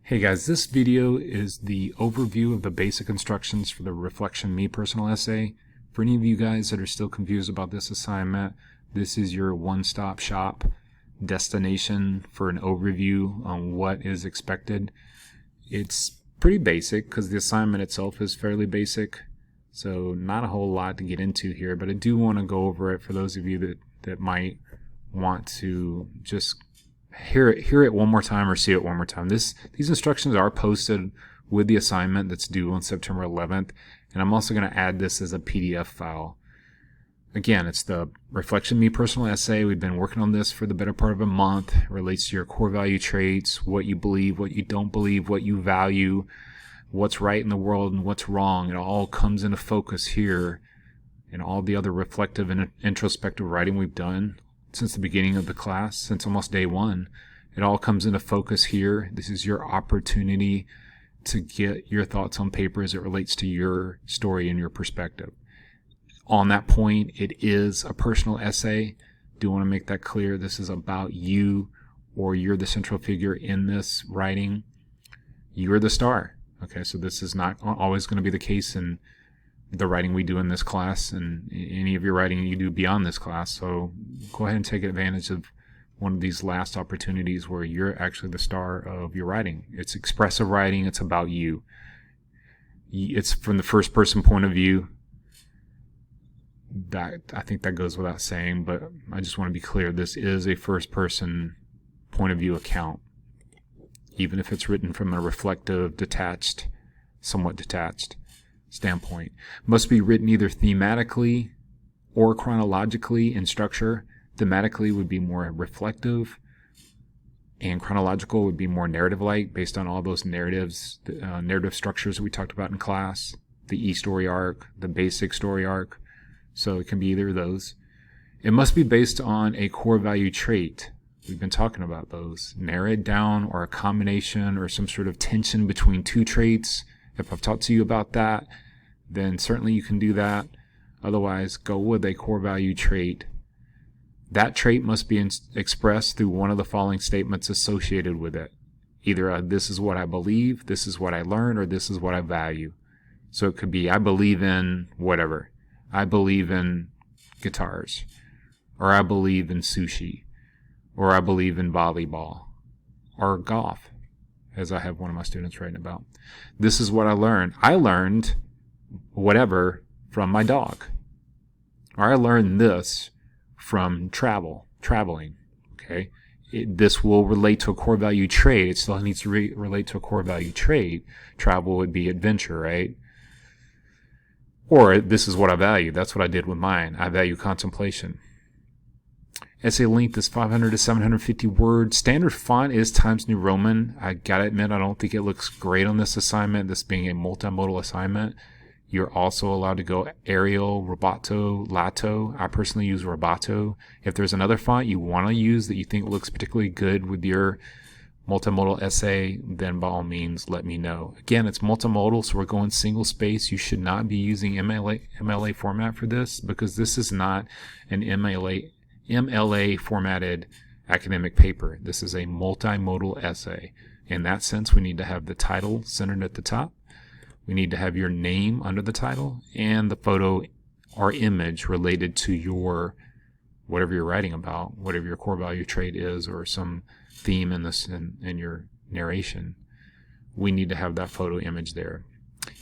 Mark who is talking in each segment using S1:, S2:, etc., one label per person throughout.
S1: Hey guys, this video is the overview of the basic instructions for the Reflection Me personal essay. For any of you guys that are still confused about this assignment, this is your one-stop shop destination for an overview on what is expected. It's pretty basic because the assignment itself is fairly basic, so not a whole lot to get into here, but I do want to go over it for those of you that might want to just hear it one more time or see it one more time. These instructions are posted with the assignment that's due on September 11th, and I'm also going to add this as a PDF file. Again, it's the Reflection Me personal essay. We've been working on this for the better part of a month. It relates to your core value traits, what you believe, what you don't believe, what you value, what's right in the world and what's wrong. It all comes into focus here, and all the other reflective and introspective writing we've done since the beginning of the class, since almost day one. It all comes into focus here. This is your opportunity to get your thoughts on paper as it relates to your story and your perspective. On that point, it is a personal essay. Do want to make that clear. This is about you, or you're the central figure in this writing. You're the star. Okay, so this is not always going to be the case in the writing we do in this class and any of your writing you do beyond this class. So go ahead and take advantage of one of these last opportunities where you're actually the star of your writing. It's expressive writing. It's about you. It's from the first person point of view. That I think that goes without saying, but I just want to be clear. This is a first person point of view account, even if it's written from a reflective, somewhat detached standpoint. Must be written either thematically or chronologically in structure. Thematically would be more reflective, and chronological would be more narrative-like, based on all those narrative structures that we talked about in class. The E-story arc, the basic story arc. So it can be either of those. It must be based on a core value trait. We've been talking about those. Narrow it down, or a combination or some sort of tension between two traits. If I've talked to you about that, then certainly you can do that. Otherwise, go with a core value trait. That trait must be expressed through one of the following statements associated with it. Either this is what I believe, this is what I learned, or this is what I value. So it could be, I believe in whatever. I believe in guitars, or I believe in sushi, or I believe in volleyball, or golf, as I have one of my students writing about. This is what I learned. I learned whatever from my dog, or I learned this from traveling. Okay, this will relate to a core value trait. It still needs to relate to a core value trait. Travel would be adventure, right? Or this is what I value. That's what I did with mine. I value contemplation. Essay length is 500 to 750 words. Standard font is Times New Roman. I gotta admit, I don't think it looks great on this assignment, this being a multimodal assignment. You're also allowed to go Arial, Roboto, Lato. I personally use Roboto. If there's another font you want to use that you think looks particularly good with your multimodal essay, then by all means let me know. Again, it's multimodal, so we're going single space. You should not be using MLA format for this, because this is not an MLA formatted academic paper. This is a multimodal essay. In that sense, we need to have the title centered at the top. We need to have your name under the title, and the photo or image related to your whatever you're writing about, whatever your core value trait is, or some theme in this in your narration. We need to have that photo image there.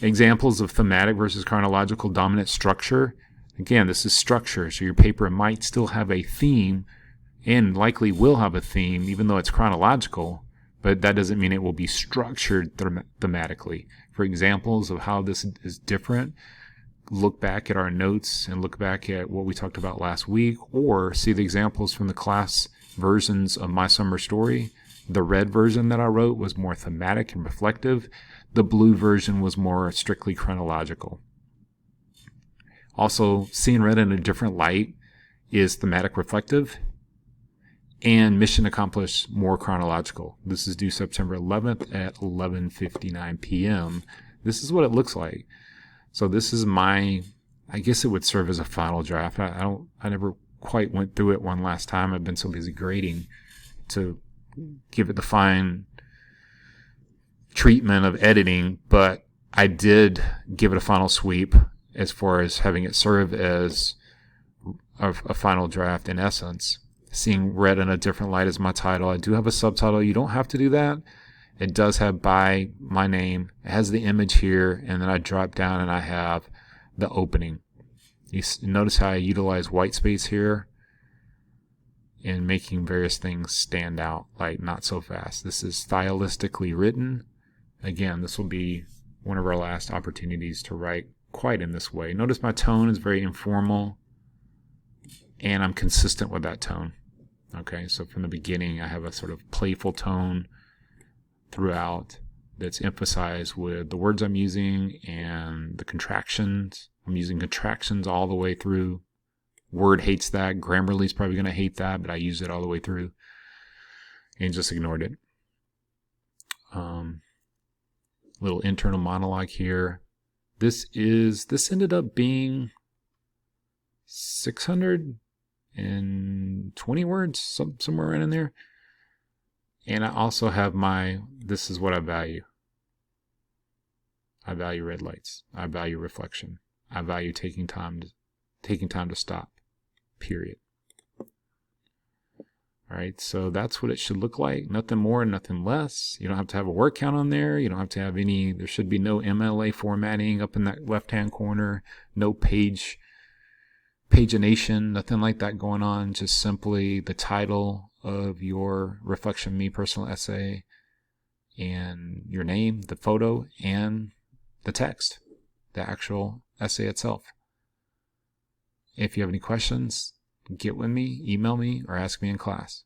S1: Examples of thematic versus chronological dominant structure. Again, this is structure, so your paper might still have a theme, and likely will have a theme, even though it's chronological, but that doesn't mean it will be structured thematically. For examples of how this is different, look back at our notes and look back at what we talked about last week, or see the examples from the class versions of My Summer Story. The red version that I wrote was more thematic and reflective. The blue version was more strictly chronological. Also, seeing red in a different light is thematic reflective, and mission accomplished more chronological. This is due September 11th at 11:59 p.m. This is what it looks like. So this is I guess it would serve as a final draft. I never quite went through it one last time. I've been so busy grading to give it the fine treatment of editing, but I did give it a final sweep as far as having it serve as a final draft in essence. Seeing read in a different light as my title. I do have a subtitle. You don't have to do that. It does have by my name. It has the image here, and then I drop down and I have the opening. You notice how I utilize white space here in making various things stand out, like Not So Fast. This is stylistically written. Again, this will be one of our last opportunities to write quite in this way. Notice my tone is very informal, and I'm consistent with that tone. Okay, so from the beginning, I have a sort of playful tone throughout that's emphasized with the words I'm using and the contractions. I'm using contractions all the way through. Word hates that. Grammarly's probably going to hate that, but I use it all the way through and just ignored it. Little internal monologue here. This ended up being 620 words, somewhere right in there. And I also have this is what I value. I value red lights. I value reflection. I value taking time to stop. Period. All right, so that's what it should look like. Nothing more, nothing less. You don't have to have a word count on there. You don't have to have there should be no MLA formatting up in that left-hand corner. No pagination, nothing like that going on. Just simply the title of your Reflection Me personal essay and your name, the photo, and the text, the actual essay itself. If you have any questions, get with me, email me, or ask me in class.